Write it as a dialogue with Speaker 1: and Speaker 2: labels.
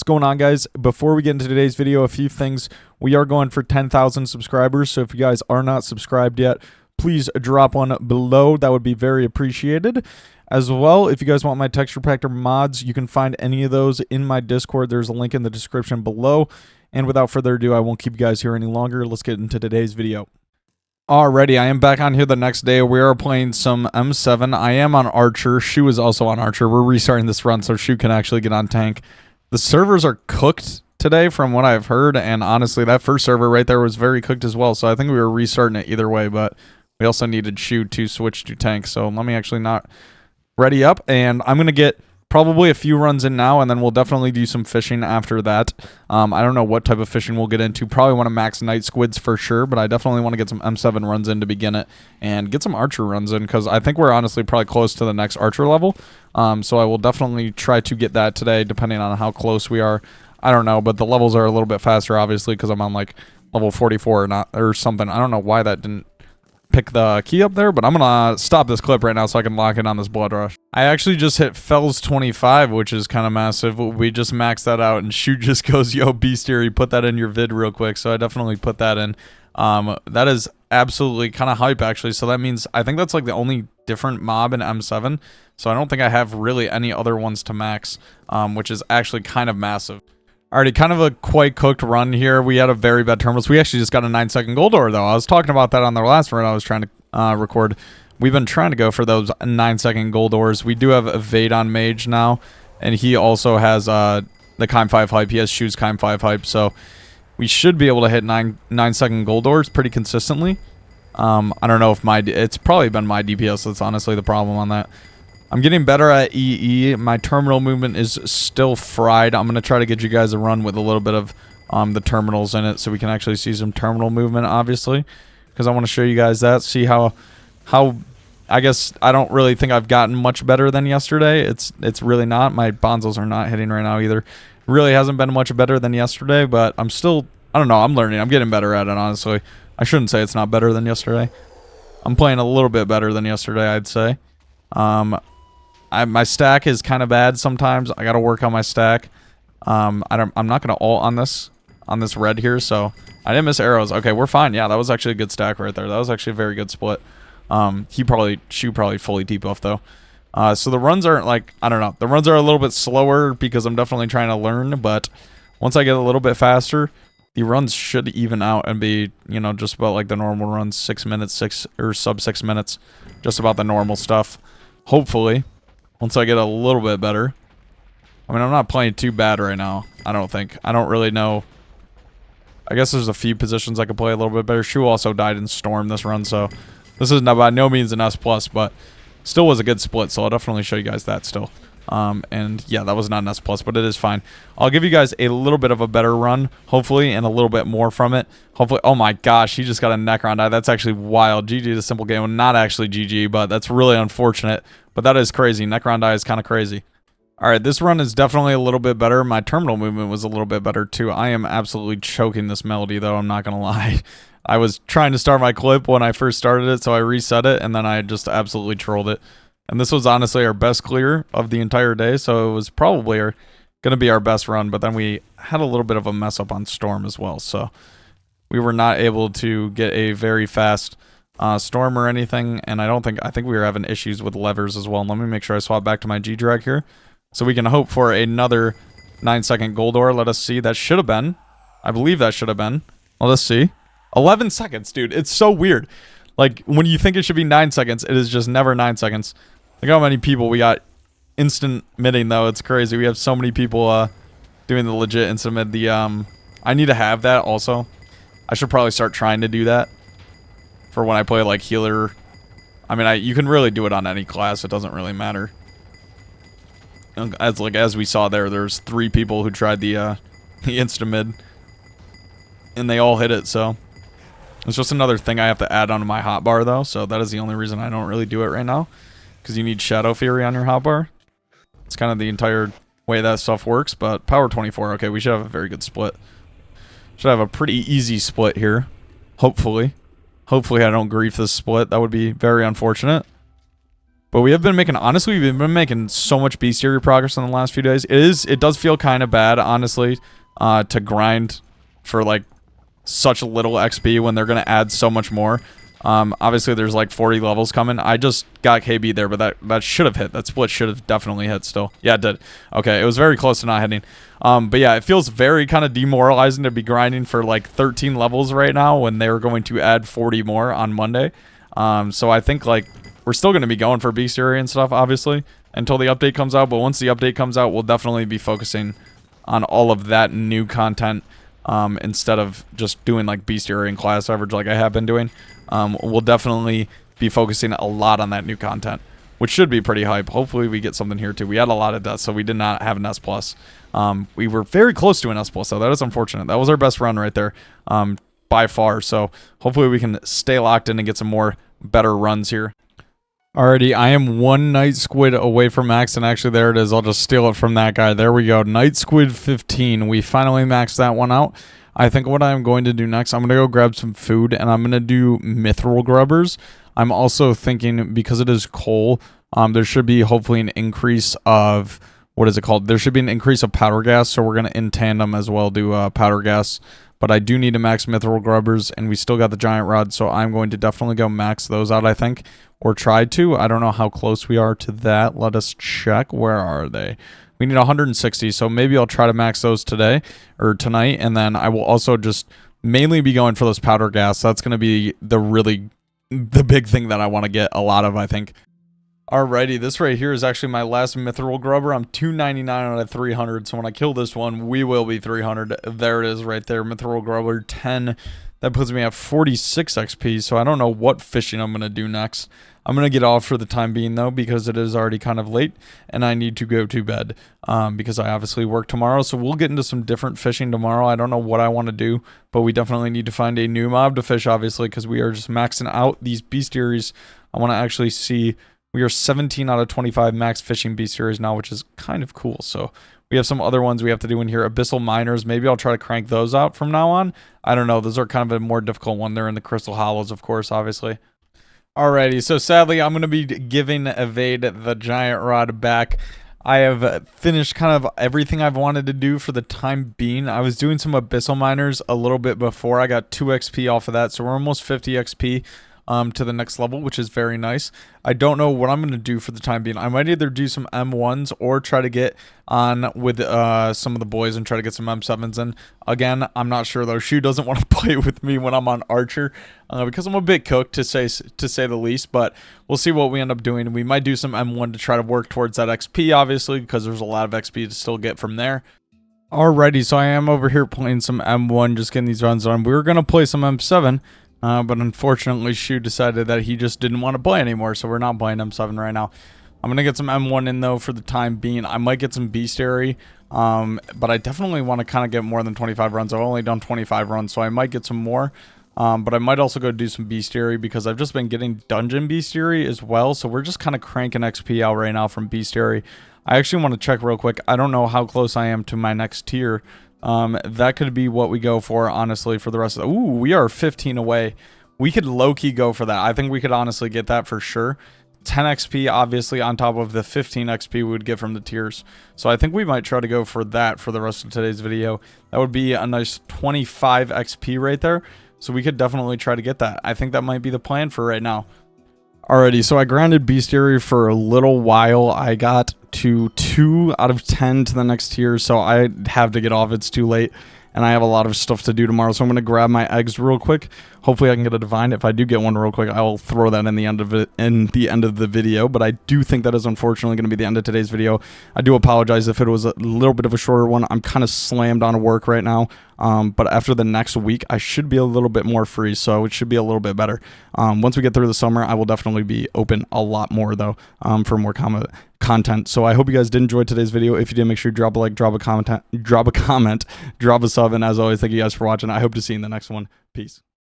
Speaker 1: going on, guys? Before we get into today's video, a few things. We are going for 10,000 subscribers, so if you guys are not subscribed yet, please drop one below. That would be very appreciated. As well, if you guys want my texture pack mods, you can find any of those in my Discord. There's a link in the description below. And without further ado, I won't keep you guys here any longer. Let's get into today's video. Alrighty, I am back on here the next day. We are playing some M7. I am on Archer. Shu is also on Archer. We're restarting this run so Shu can actually get on tank. The servers are cooked today from what I've heard, and honestly, that first server right there was very cooked as well, so I think we were restarting it either way, but we also needed Shu to switch to tank, so let me actually not ready up, and I'm going to get probably a few runs in now, and then we'll definitely do some fishing after that. I don't know what type of fishing we'll get into. Probably want to max night squids for sure, but I definitely want to get some M7 runs in to begin it and get some Archer runs in, because I think we're honestly probably close to the next Archer level. So I will definitely try to get that today, depending on how close we are. I don't know, but the levels are a little bit faster, obviously, because I'm on like level 44 or not, or something. I don't know why that didn't pick the key up there, but I'm gonna stop this clip right now so I can lock in on this blood rush. I actually just hit Fells 25, which is kind of massive. We just maxed that out, and Shoot just goes, yo, Bestiary, put that in your vid real quick. So I definitely put that in. That is absolutely kind of hype, actually. So that means I think that's like the only different mob in M7. So I don't think I have really any other ones to max, which is actually kind of massive. Alrighty, kind of a quite cooked run here. We had a very bad terminals. We actually just got a 9-second gold ore, though. I was talking about that on the last run I was trying to record. We've been trying to go for those 9-second gold ores. We do have Evade on Mage now, and he also has the Kime 5 hype. He has Shu's Kime 5 hype, so we should be able to hit 9-second gold ores pretty consistently. I don't know if it's probably been my DPS that's honestly the problem on that. I'm getting better at EE. My terminal movement is still fried. I'm going to try to get you guys a run with a little bit of the terminals in it so we can actually see some terminal movement, obviously, because I want to show you guys that, see how I guess I don't really think I've gotten much better than yesterday. It's really not. My bonzos are not hitting right now either. Really hasn't been much better than yesterday, but I'm still, I don't know, I'm learning. I'm getting better at it, honestly. I shouldn't say it's not better than yesterday. I'm playing a little bit better than yesterday, I'd say. My stack is kind of bad sometimes. I got to work on my stack. I'm not going to ult on this red here, so I didn't miss arrows. Okay, we're fine. Yeah, that was actually a good stack right there. That was actually a very good split. Shu probably fully debuffed though. So the runs aren't like, I don't know. The runs are a little bit slower because I'm definitely trying to learn, but once I get a little bit faster, the runs should even out and be, you know, just about like the normal runs, 6 minutes, or sub 6 minutes, just about the normal stuff. Hopefully. Once I get a little bit better. I mean, I'm not playing too bad right now. I don't think. I don't really know. I guess there's a few positions I could play a little bit better. Shu also died in Storm this run, so this is by no means an S+, but still was a good split, so I'll definitely show you guys that still. And yeah, that was not an S+, but it is fine. I'll give you guys a little bit of a better run, hopefully, and a little bit more from it. Hopefully. Oh my gosh, he just got a Necron die. That's actually wild. GG to Simple Game. Not actually GG, but that's really unfortunate. But that is crazy. Necron die is kind of crazy. Alright, this run is definitely a little bit better. My terminal movement was a little bit better too. I am absolutely choking this melody though, I'm not going to lie. I was trying to start my clip when I first started it, so I reset it, and then I just absolutely trolled it. And this was honestly our best clear of the entire day, so it was probably going to be our best run, but then we had a little bit of a mess up on Storm as well, so we were not able to get a very fast Storm or anything, and I think we were having issues with levers as well. And let me make sure I swap back to my G-Drag here, so we can hope for another 9-second gold ore. Let us see. That should have been. I believe that should have been. Let us see. 11 seconds, dude. It's so weird. Like, when you think it should be 9 seconds, it is just never 9 seconds. Look how many people we got instant midding, though. It's crazy. We have so many people doing the legit instant mid. I need to have that also. I should probably start trying to do that for when I play like healer. I mean, you can really do it on any class. It doesn't really matter. As we saw there's 3 people who tried the insta mid, and they all hit it. So it's just another thing I have to add onto my hotbar though. So that is the only reason I don't really do it right now, because you need Shadow Fury on your hotbar. It's kind of the entire way that stuff works. But power 24. Okay, we should have a very good split. Should have a pretty easy split here. Hopefully. Hopefully I don't grief this split. That would be very unfortunate. But we have been making, honestly, we've been making so much Bestiary progress in the last few days. It does feel kind of bad, honestly, to grind for like such little XP when they're going to add so much more. Obviously there's like 40 levels coming. I just got KB there, but that should have hit. That split should have definitely hit still. Yeah, it did. Okay, it was very close to not hitting. But yeah, it feels very kind of demoralizing to be grinding for like 13 levels right now when they were going to add 40 more on Monday. So I think like we're still going to be going for Bestiary and stuff, obviously, until the update comes out. But once the update comes out, we'll definitely be focusing on all of that new content instead of just doing like Bestiary and class average like I have been doing. We'll definitely be focusing a lot on that new content, which should be pretty hype. Hopefully we get something here too. We had a lot of deaths, so we did not have an S+. We were very close to an S+, so that is unfortunate. That was our best run right there by far. So hopefully we can stay locked in and get some more better runs here. Alrighty, I am one Night Squid away from max, and actually there it is. I'll just steal it from that guy. There we go. Night Squid 15. We finally maxed that one out. I think what I'm going to do next, I'm going to go grab some food, and I'm going to do mithril grubbers. I'm also thinking, because it is coal, there should be hopefully an increase of, what is it called? There should be an increase of powder gas, so we're going to in tandem as well do powder gas. But I do need to max mithril grubbers, and we still got the giant rod, so I'm going to definitely go max those out, I think. Or try to. I don't know how close we are to that. Let us check. Where are they? We need 160, so maybe I'll try to max those today or tonight, and then I will also just mainly be going for those powder gas. That's going to be the big thing that I want to get a lot of, I think. Alrighty, this right here is actually my last mithril grubber. I'm 299 out of 300, so when I kill this one, we will be 300. There it is right there, mithril grubber 10. That puts me at 46 XP, so I don't know what fishing I'm going to do next. I'm going to get off for the time being, though, because it is already kind of late, and I need to go to bed because I obviously work tomorrow. So we'll get into some different fishing tomorrow. I don't know what I want to do, but we definitely need to find a new mob to fish, obviously, because we are just maxing out these bestiaries. I want to actually see... We are 17 out of 25 max fishing bestiaries now, which is kind of cool. So we have some other ones we have to do in here. Abyssal miners. Maybe I'll try to crank those out from now on. I don't know. Those are kind of a more difficult one. They're in the crystal hollows, of course, obviously. Alrighty. So sadly, I'm going to be giving Evade the giant rod back. I have finished kind of everything I've wanted to do for the time being. I was doing some abyssal miners a little bit before. I got 2 XP off of that. So we're almost 50 XP. To the next level, which is very nice. I don't know what I'm going to do for the time being. I might either do some M1s or try to get on with some of the boys and try to get some M7s in. Again, I'm not sure though. Shu doesn't want to play with me when I'm on Archer because I'm a bit cooked to say the least, but we'll see what we end up doing. We might do some M1 to try to work towards that XP, obviously, because there's a lot of XP to still get from there. Alrighty, so I am over here playing some M1, just getting these runs on. We were going to play some M7, but unfortunately, Shu decided that he just didn't want to play anymore, so we're not playing M7 right now. I'm going to get some M1 in, though, for the time being. I might get some Bestiary, but I definitely want to kind of get more than 25 runs. I've only done 25 runs, so I might get some more. But I might also go do some Bestiary because I've just been getting Dungeon Bestiary as well, so we're just kind of cranking XP out right now from Bestiary. I actually want to check real quick. I don't know how close I am to my next tier. That could be what we go for, honestly, for the rest of the... Ooh, we are 15 away. We could low-key go for that. I think we could honestly get that for sure. 10 XP, obviously, on top of the 15 XP we would get from the tiers. So I think we might try to go for that for the rest of today's video. That would be a nice 25 XP right there. So we could definitely try to get that. I think that might be the plan for right now. Alrighty, so I grinded Bestiary for a little while. I got to 2 out of 10 to the next tier, so I have to get off. It's too late, and I have a lot of stuff to do tomorrow, so I'm going to grab my eggs real quick. Hopefully I can get a divine. If I do get one real quick, I will throw that in the end of it, in the end of the video, but I do think that is unfortunately going to be the end of today's video. I do apologize if it was a little bit of a shorter one. I'm kind of slammed on work right now, but after the next week, I should be a little bit more free, so it should be a little bit better. Once we get through the summer, I will definitely be open a lot more, though, for more content. So I hope you guys did enjoy today's video. If you did, make sure you drop a like, drop a comment, drop a sub, and as always, thank you guys for watching. I hope to see you in the next one. Peace.